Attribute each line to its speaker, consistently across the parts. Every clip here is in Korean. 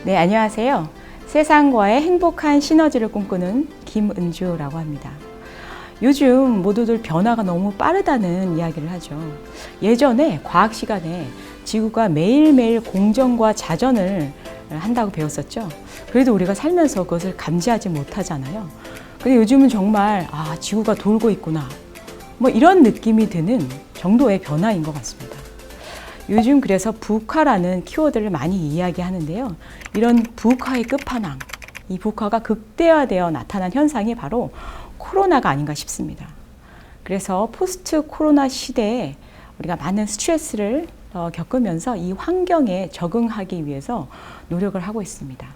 Speaker 1: 네, 안녕하세요. 세상과의 행복한 시너지를 꿈꾸는 김은주라고 합니다. 요즘 모두들 변화가 너무 빠르다는 이야기를 하죠. 예전에 과학 시간에 지구가 매일매일 공전과 자전을 한다고 배웠었죠. 그래도 우리가 살면서 그것을 감지하지 못하잖아요. 근데 요즘은 정말 지구가 돌고 있구나. 이런 느낌이 드는 정도의 변화인 것 같습니다. 요즘 그래서 VUCA라는 키워드를 많이 이야기하는데요. 이런 VUCA의 끝판왕, 이 VUCA가 극대화되어 나타난 현상이 바로 코로나가 아닌가 싶습니다. 그래서 포스트 코로나 시대에 우리가 많은 스트레스를 겪으면서 이 환경에 적응하기 위해서 노력을 하고 있습니다.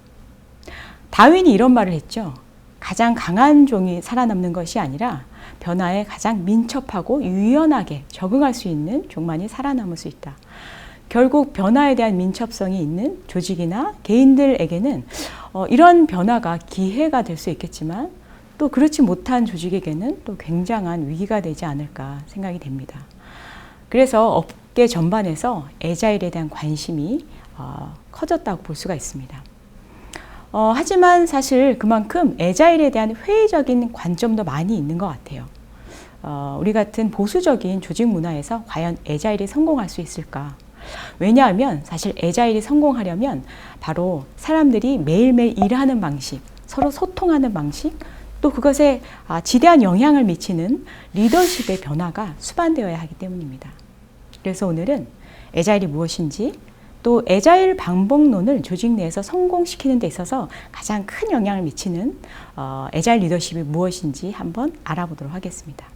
Speaker 1: 다윈이 이런 말을 했죠. 가장 강한 종이 살아남는 것이 아니라 변화에 가장 민첩하고 유연하게 적응할 수 있는 종만이 살아남을 수 있다. 결국 변화에 대한 민첩성이 있는 조직이나 개인들에게는 이런 변화가 기회가 될 수 있겠지만 또 그렇지 못한 조직에게는 또 굉장한 위기가 되지 않을까 생각이 됩니다. 그래서 업계 전반에서 애자일에 대한 관심이 커졌다고 볼 수가 있습니다. 하지만 사실 그만큼 애자일에 대한 회의적인 관점도 많이 있는 것 같아요. 우리 같은 보수적인 조직 문화에서 과연 애자일이 성공할 수 있을까? 왜냐하면 사실 애자일이 성공하려면 바로 사람들이 매일매일 일하는 방식, 서로 소통하는 방식, 또 그것에 지대한 영향을 미치는 리더십의 변화가 수반되어야 하기 때문입니다. 그래서 오늘은 애자일이 무엇인지, 또 애자일 방법론을 조직 내에서 성공시키는 데 있어서 가장 큰 영향을 미치는 애자일 리더십이 무엇인지 한번 알아보도록 하겠습니다.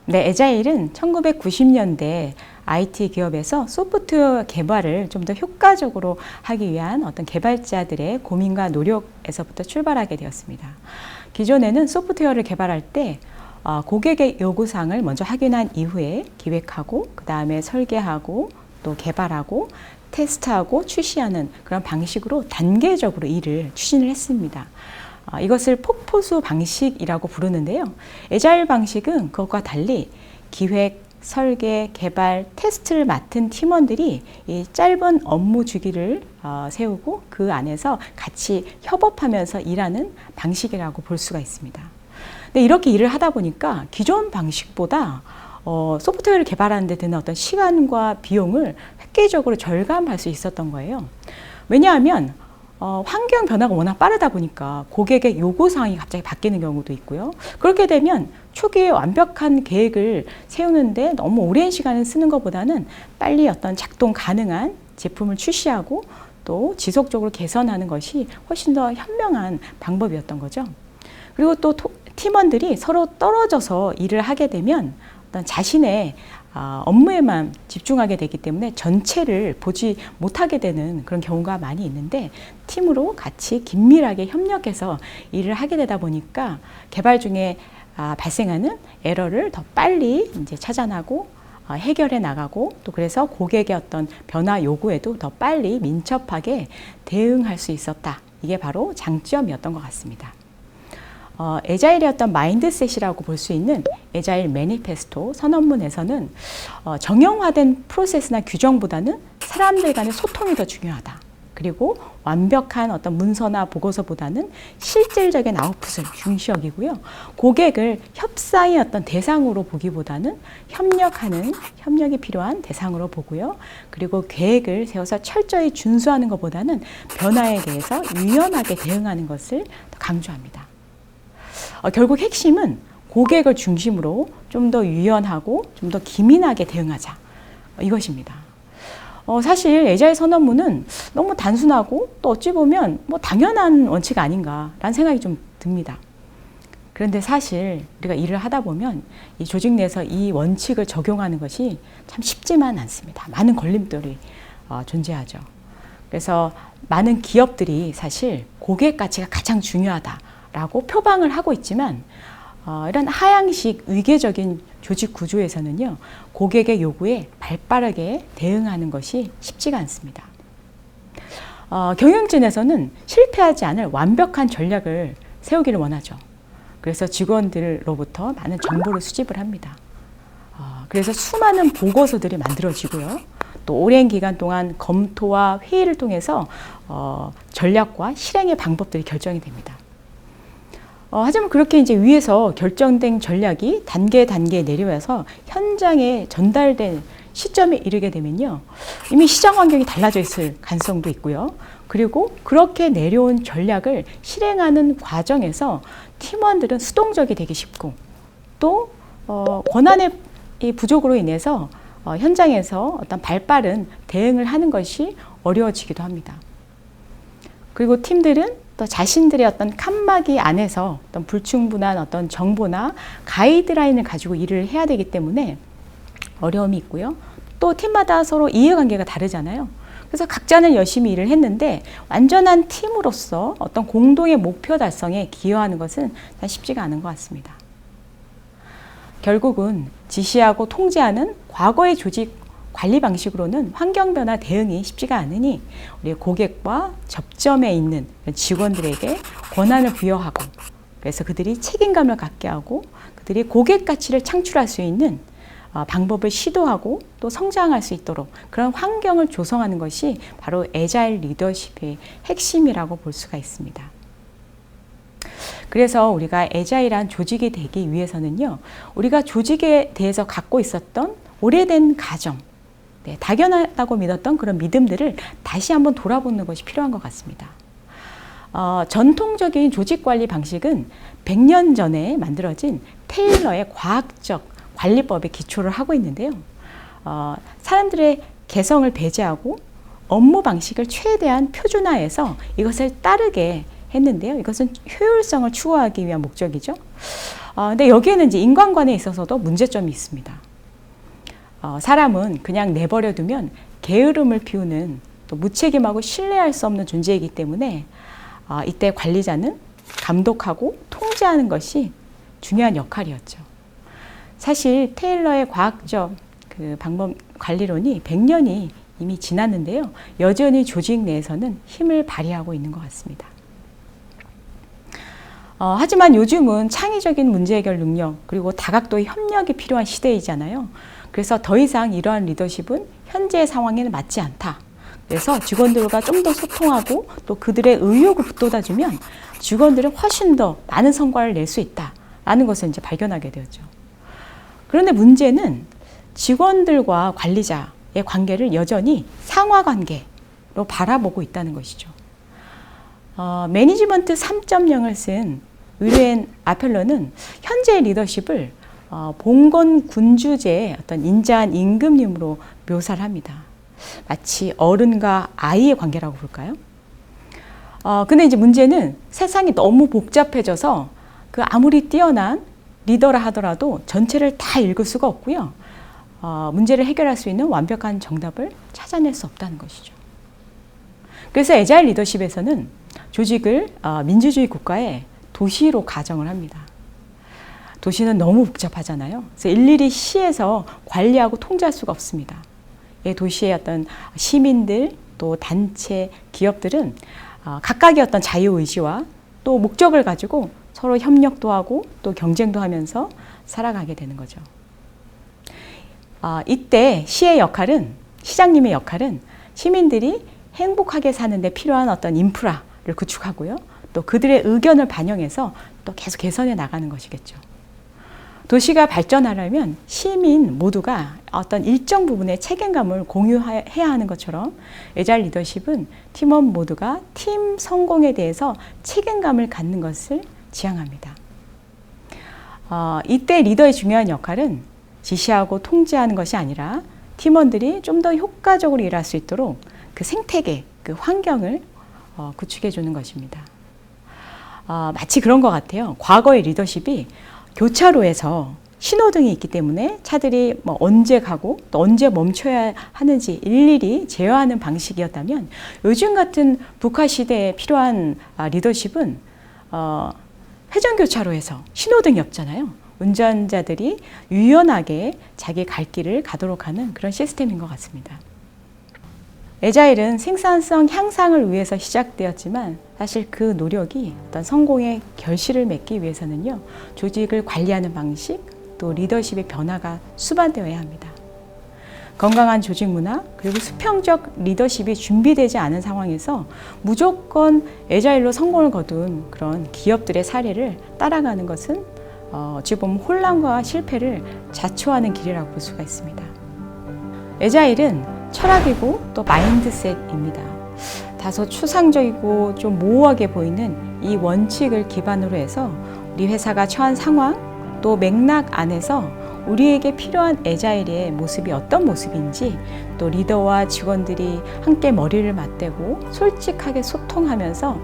Speaker 1: 네, 애자일은 1990년대 IT 기업에서 소프트웨어 개발을 좀 더 효과적으로 하기 위한 어떤 개발자들의 고민과 노력에서부터 출발하게 되었습니다. 기존에는 소프트웨어를 개발할 때 고객의 요구사항을 먼저 확인한 이후에 기획하고 그 다음에 설계하고 또 개발하고 테스트하고 출시하는 그런 방식으로 단계적으로 일을 추진을 했습니다. 이것을 폭포수 방식이라고 부르는데요. 애자일 방식은 그것과 달리 기획, 설계, 개발, 테스트를 맡은 팀원들이 이 짧은 업무 주기를 세우고 그 안에서 같이 협업하면서 일하는 방식이라고 볼 수가 있습니다. 근데 이렇게 일을 하다 보니까 기존 방식보다 소프트웨어를 개발하는 데 드는 어떤 시간과 비용을 획기적으로 절감할 수 있었던 거예요. 왜냐하면 환경 변화가 워낙 빠르다 보니까 고객의 요구사항이 갑자기 바뀌는 경우도 있고요. 그렇게 되면 초기에 완벽한 계획을 세우는데 너무 오랜 시간을 쓰는 것보다는 빨리 어떤 작동 가능한 제품을 출시하고 또 지속적으로 개선하는 것이 훨씬 더 현명한 방법이었던 거죠. 그리고 또 팀원들이 서로 떨어져서 일을 하게 되면 어떤 자신의 업무에만 집중하게 되기 때문에 전체를 보지 못하게 되는 그런 경우가 많이 있는데 팀으로 같이 긴밀하게 협력해서 일을 하게 되다 보니까 개발 중에 발생하는 에러를 더 빨리 이제 찾아나고 해결해 나가고 또 그래서 고객의 어떤 변화 요구에도 더 빨리 민첩하게 대응할 수 있었다. 이게 바로 장점이었던 것 같습니다. 애자일의 어떤 마인드셋이라고 볼 수 있는 애자일 매니페스토 선언문에서는 정형화된 프로세스나 규정보다는 사람들 간의 소통이 더 중요하다. 그리고 완벽한 어떤 문서나 보고서보다는 실질적인 아웃풋을 중시 여기고요. 고객을 협상의 어떤 대상으로 보기보다는 협력이 필요한 대상으로 보고요. 그리고 계획을 세워서 철저히 준수하는 것보다는 변화에 대해서 유연하게 대응하는 것을 더 강조합니다. 결국 핵심은 고객을 중심으로 좀 더 유연하고 좀 더 기민하게 대응하자. 이것입니다. 사실 애자일 선언문은 너무 단순하고 또 어찌 보면 당연한 원칙 아닌가라는 생각이 좀 듭니다. 그런데 사실 우리가 일을 하다 보면 이 조직 내에서 이 원칙을 적용하는 것이 참 쉽지만 않습니다. 많은 걸림돌이 존재하죠. 그래서 많은 기업들이 사실 고객 가치가 가장 중요하다라고 표방을 하고 있지만 이런 하향식 위계적인 조직 구조에서는요, 고객의 요구에 발빠르게 대응하는 것이 쉽지가 않습니다. 경영진에서는 실패하지 않을 완벽한 전략을 세우기를 원하죠. 그래서 직원들로부터 많은 정보를 수집을 합니다. 그래서 수많은 보고서들이 만들어지고요. 또 오랜 기간 동안 검토와 회의를 통해서 전략과 실행의 방법들이 결정이 됩니다. 하지만 그렇게 이제 위에서 결정된 전략이 단계 내려와서 현장에 전달된 시점에 이르게 되면요, 이미 시장 환경이 달라져 있을 가능성도 있고요. 그리고 그렇게 내려온 전략을 실행하는 과정에서 팀원들은 수동적이 되기 쉽고, 또 권한의 부족으로 인해서 현장에서 어떤 발빠른 대응을 하는 것이 어려워지기도 합니다. 그리고 팀들은 또 자신들의 어떤 칸막이 안에서 어떤 불충분한 어떤 정보나 가이드라인을 가지고 일을 해야 되기 때문에 어려움이 있고요. 또 팀마다 서로 이해관계가 다르잖아요. 그래서 각자는 열심히 일을 했는데 완전한 팀으로서 어떤 공동의 목표 달성에 기여하는 것은 참 쉽지가 않은 것 같습니다. 결국은 지시하고 통제하는 과거의 조직 관리 방식으로는 환경 변화 대응이 쉽지가 않으니 우리 고객과 접점에 있는 직원들에게 권한을 부여하고, 그래서 그들이 책임감을 갖게 하고 그들이 고객 가치를 창출할 수 있는 방법을 시도하고 또 성장할 수 있도록 그런 환경을 조성하는 것이 바로 애자일 리더십의 핵심이라고 볼 수가 있습니다. 그래서 우리가 애자일한 조직이 되기 위해서는요, 우리가 조직에 대해서 갖고 있었던 오래된 가정, 당연하다고 믿었던 그런 믿음들을 다시 한번 돌아보는 것이 필요한 것 같습니다. 전통적인 조직 관리 방식은 100년 전에 만들어진 테일러의 과학적 관리법에 기초를 하고 있는데요. 사람들의 개성을 배제하고 업무 방식을 최대한 표준화해서 이것을 따르게 했는데요. 이것은 효율성을 추구하기 위한 목적이죠. 근데 여기에는 이제 인간관계에 있어서도 문제점이 있습니다. 사람은 그냥 내버려 두면 게으름을 피우는, 또 무책임하고 신뢰할 수 없는 존재이기 때문에 이때 관리자는 감독하고 통제하는 것이 중요한 역할이었죠. 사실 테일러의 과학적 방법 관리론이 100년이 이미 지났는데요. 여전히 조직 내에서는 힘을 발휘하고 있는 것 같습니다. 하지만 요즘은 창의적인 문제 해결 능력, 그리고 다각도의 협력이 필요한 시대이잖아요. 그래서 더 이상 이러한 리더십은 현재의 상황에는 맞지 않다. 그래서 직원들과 좀 더 소통하고 또 그들의 의욕을 북돋아주면 직원들은 훨씬 더 많은 성과를 낼 수 있다라는 것을 이제 발견하게 되었죠. 그런데 문제는 직원들과 관리자의 관계를 여전히 상하관계로 바라보고 있다는 것이죠. 매니지먼트 3.0을 쓴 의뢰인 아펠러는 현재의 리더십을 봉건 군주제의 어떤 인자한 임금님으로 묘사를 합니다. 마치 어른과 아이의 관계라고 볼까요? 근데 이제 문제는 세상이 너무 복잡해져서 그 아무리 뛰어난 리더라 하더라도 전체를 다 읽을 수가 없고요. 문제를 해결할 수 있는 완벽한 정답을 찾아낼 수 없다는 것이죠. 그래서 애자일 리더십에서는 조직을 민주주의 국가의 도시로 가정을 합니다. 도시는 너무 복잡하잖아요. 그래서 일일이 시에서 관리하고 통제할 수가 없습니다. 도시의 어떤 시민들, 또 단체, 기업들은 각각의 어떤 자유의지와 또 목적을 가지고 서로 협력도 하고 또 경쟁도 하면서 살아가게 되는 거죠. 이때 시의 역할은, 시장님의 역할은 시민들이 행복하게 사는 데 필요한 어떤 인프라를 구축하고요. 또 그들의 의견을 반영해서 또 계속 개선해 나가는 것이겠죠. 도시가 발전하려면 시민 모두가 어떤 일정 부분의 책임감을 공유해야 하는 것처럼 애자일 리더십은 팀원 모두가 팀 성공에 대해서 책임감을 갖는 것을 지향합니다. 이때 리더의 중요한 역할은 지시하고 통제하는 것이 아니라 팀원들이 좀 더 효과적으로 일할 수 있도록 그 생태계, 그 환경을 구축해 주는 것입니다. 마치 그런 것 같아요. 과거의 리더십이 교차로에서 신호등이 있기 때문에 차들이 언제 가고 또 언제 멈춰야 하는지 일일이 제어하는 방식이었다면, 요즘 같은 북한 시대에 필요한 리더십은 회전교차로에서 신호등이 없잖아요. 운전자들이 유연하게 자기 갈 길을 가도록 하는 그런 시스템인 것 같습니다. 애자일은 생산성 향상을 위해서 시작되었지만 사실 그 노력이 어떤 성공의 결실을 맺기 위해서는요, 조직을 관리하는 방식, 또 리더십의 변화가 수반되어야 합니다. 건강한 조직 문화, 그리고 수평적 리더십이 준비되지 않은 상황에서 무조건 애자일로 성공을 거둔 그런 기업들의 사례를 따라가는 것은 어찌 보면 혼란과 실패를 자초하는 길이라고 볼 수가 있습니다. 애자일은 철학이고 또 마인드셋입니다. 다소 추상적이고 좀 모호하게 보이는 이 원칙을 기반으로 해서 우리 회사가 처한 상황 또 맥락 안에서 우리에게 필요한 애자일의 모습이 어떤 모습인지 또 리더와 직원들이 함께 머리를 맞대고 솔직하게 소통하면서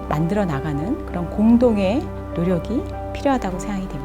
Speaker 1: 만들어 나가는 그런 공동의 노력이 필요하다고 생각이 됩니다.